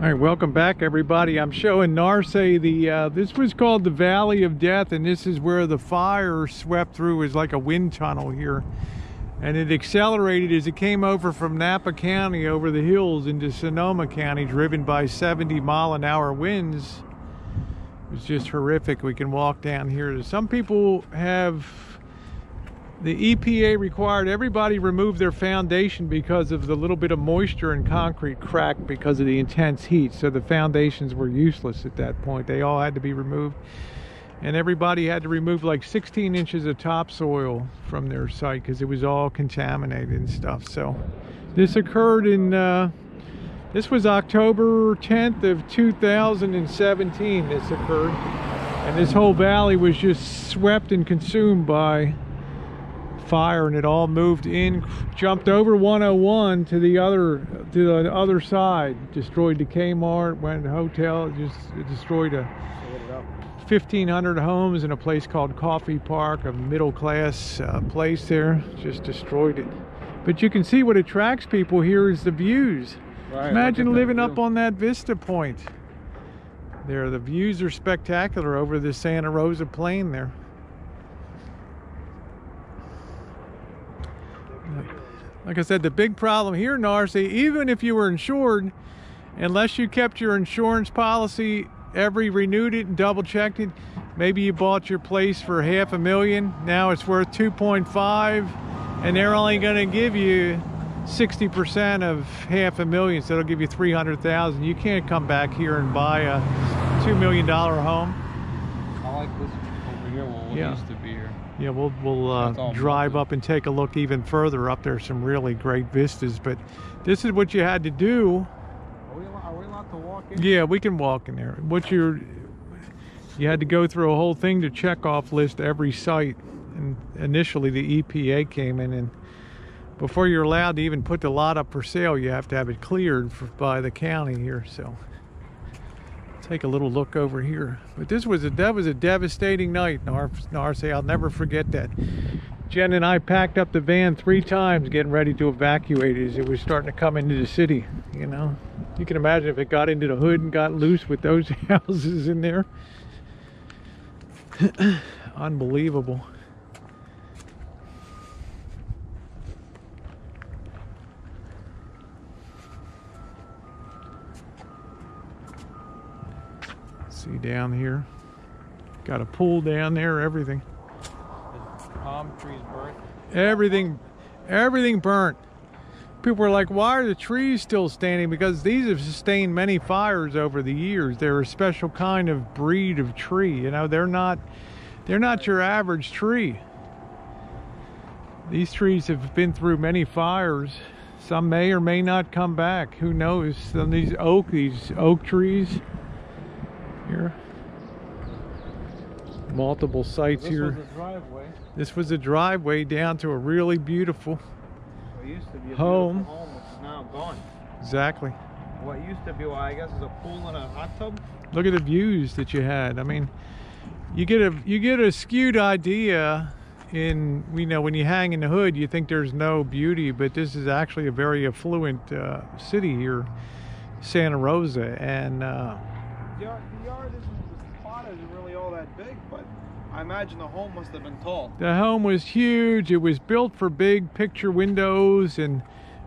All right, welcome back, everybody. I'm showing Narsa. This was called the Valley of Death, and this is where the fire swept through. It was like a wind tunnel here, and it accelerated as it came over from Napa County over the hills into Sonoma County, driven by 70-mile-an-hour winds. It was just horrific. We can walk down here. Some people have... The EPA required everybody remove their foundation because of the little bit of moisture in concrete cracked because of the intense heat. So the foundations were useless at that point. They all had to be removed. And everybody had to remove like 16 inches of topsoil from their site because it was all contaminated and stuff. So this occurred in, this was October 10th of 2017 this occurred. And this whole valley was just swept and consumed by fire, and it all moved in, jumped over 101 to the other side, destroyed the Kmart, went to the hotel, it destroyed 1,500 homes in a place called Coffee Park, a middle-class place there. Just destroyed it. But you can see what attracts people here is the views. Right, imagine living up on that vista point there. The views are spectacular over the Santa Rosa plain there. Like I said, the big problem here in Narsa, even if you were insured, unless you kept your insurance policy, renewed it and double checked it, maybe you bought your place for $500,000, now it's worth 2.5, and they're only going to give you 60% of $500,000, so they'll give you $300,000. You can't come back here and buy a $2 million home. I like this over here, what used to be here. Yeah, we'll drive up and take a look even further up there. Some really great vistas, but this is what you had to do. Are we allowed to walk in? Yeah, we can walk in there. You had to go through a whole thing to check off list every site, and initially the EPA came in, and before you're allowed to even put the lot up for sale, you have to have it cleared by the county here. So take a little look over here. But that was a devastating night, Narsa. I'll never forget that. Jen and I packed up the van 3 times getting ready to evacuate as it was starting to come into the city. You know, you can imagine if it got into the hood and got loose with those houses in there. Unbelievable. See down here, got a pool down there, everything. Palm trees burnt. Everything burnt. People were like, why are the trees still standing? Because these have sustained many fires over the years. They're a special kind of breed of tree. You know, they're not your average tree. These trees have been through many fires. Some may or may not come back. Who knows? Some of these oak trees. Here, multiple sites here. This was a driveway. This was a driveway down to a really beautiful What used to be a home. beautiful home, which is now gone. Exactly. What used to be, well, I guess, is a pool and a hot tub. Look at the views that you had. I mean, you get a skewed idea in, you know, when you hang in the hood, you think there's no beauty, but this is actually a very affluent city here, Santa Rosa, and. The yard the plot isn't really all that big, but I imagine the home must have been tall. The home was huge. It was built for big picture windows, and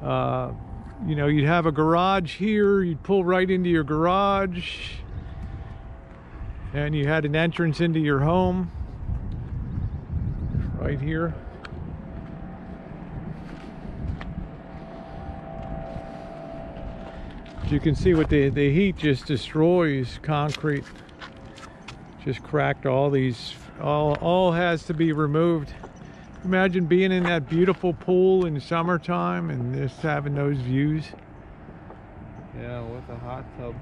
you know, you'd have a garage here. You'd pull right into your garage, and you had an entrance into your home right here. You can see what the heat just destroys concrete. Just cracked all these, all has to be removed. Imagine being in that beautiful pool in summertime and just having those views. Yeah, with a hot tub.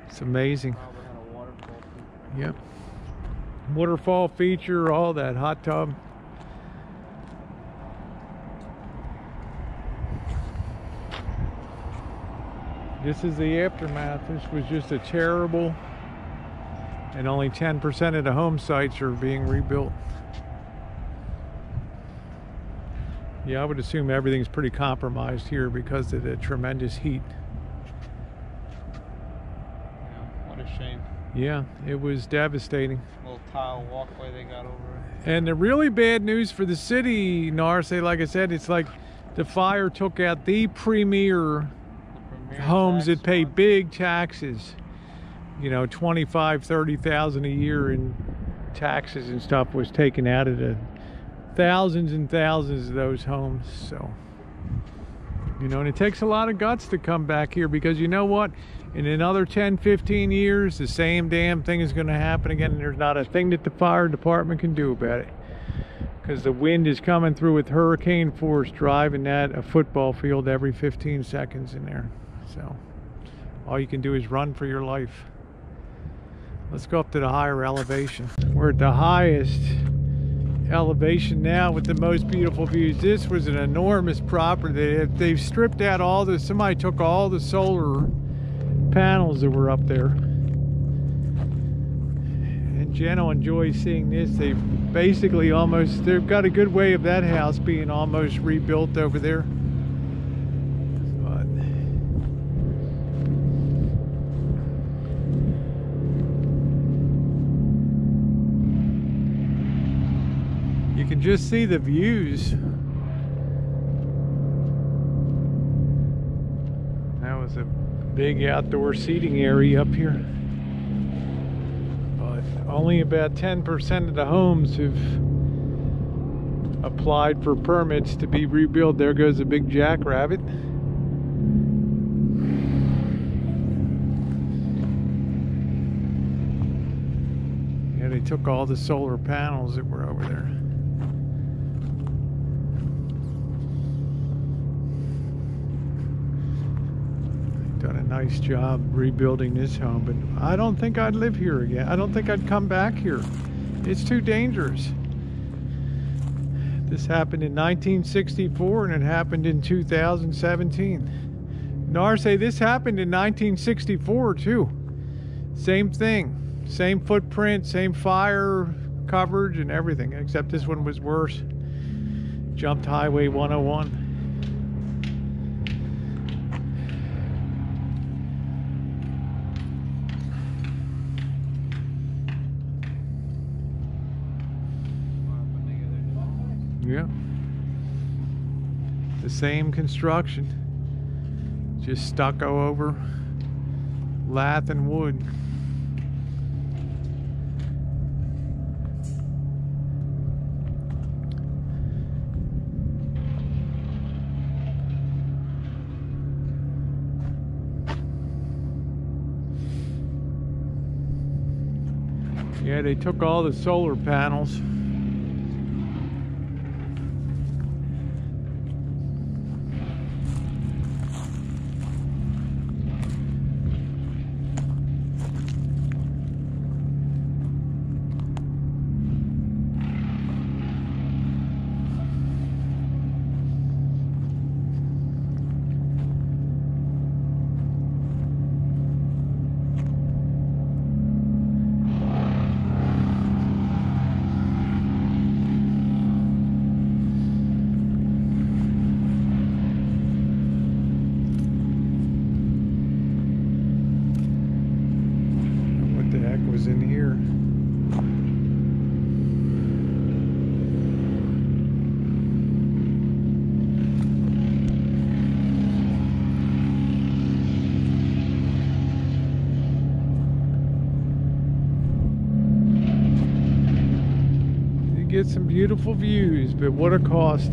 It's amazing. Probably had a waterfall feature. Yep. Waterfall feature, all that, hot tub. This is the aftermath. This was just a terrible, and only 10% of the home sites are being rebuilt. Yeah, I would assume everything's pretty compromised here because of the tremendous heat. a shame. Yeah, it was devastating. Little tile walkway they got over it. And the really bad news for the city, Narsa, like I said, it's like the fire took out the premier homes that pay big taxes. You know, 25, 30,000 a year in taxes and stuff was taken out of the thousands and thousands of those homes. So, you know, and it takes a lot of guts to come back here, because you know what? In another 10, 15 years, the same damn thing is going to happen again, and there's not a thing that the fire department can do about it. Because the wind is coming through with hurricane force, driving a football field every 15 seconds in there. So, all you can do is run for your life. Let's go up to the higher elevation. We're at the highest elevation now with the most beautiful views. This was an enormous property. They've stripped out all the, somebody took all the solar panels that were up there. And Jenna enjoys seeing this. They've basically almost, they've got a good way of that house being almost rebuilt over there. But you can just see the views. That was a big outdoor seating area up here, but only about 10% of the homes have applied for permits to be rebuilt. There goes a big jackrabbit. Yeah, they took all the solar panels that were over there. Done a nice job rebuilding this home, but I don't think I'd live here again. I don't think I'd come back here. It's too dangerous. This happened in 1964 and it happened in 2017. Narsa, this happened in 1964 too. Same thing. Same footprint, same fire coverage and everything, except this one was worse. Jumped Highway 101. Yeah, the same construction, just stucco over lath and wood. Yeah, they took all the solar panels. Was in here. You get some beautiful views, but what a cost.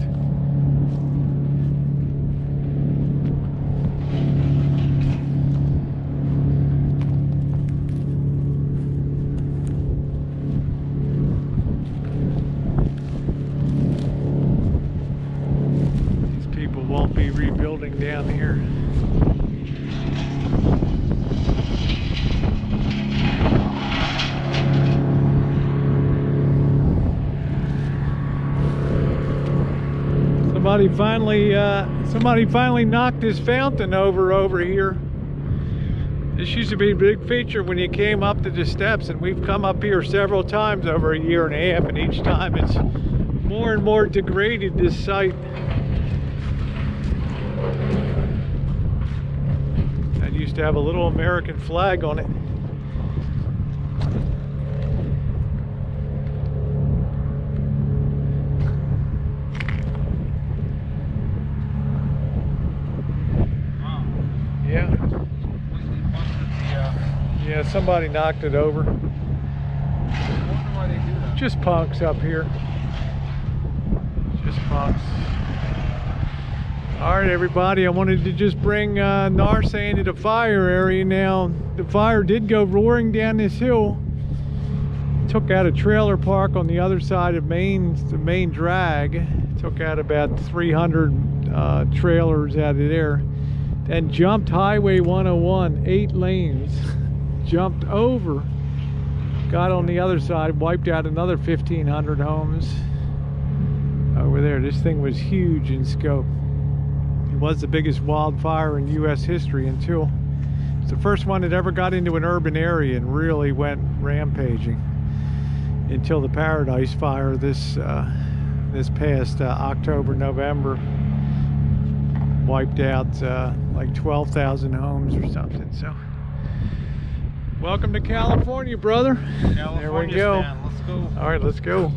Won't be rebuilding down here. Somebody finally knocked this fountain over here. This used to be a big feature when you came up to the steps, and we've come up here several times over a year and a half, and each time it's more and more degraded, this site. That used to have a little American flag on it. Yeah, somebody knocked it over. I wonder why they do that. Just punks up here. Just punks. All right, everybody, I wanted to just bring Narsa into the fire area now. The fire did go roaring down this hill. Took out a trailer park on the other side of the main drag. Took out about 300 trailers out of there. Then jumped Highway 101, 8 lanes. Jumped over. Got on the other side, wiped out another 1,500 homes. Over there, this thing was huge in scope. It was the biggest wildfire in U.S. history until it's the first one that ever got into an urban area and really went rampaging. Until the Paradise Fire this past October, November, wiped out like 12,000 homes or something. So, welcome to California, brother. California, there we go. Stan. Let's go. All right, let's go.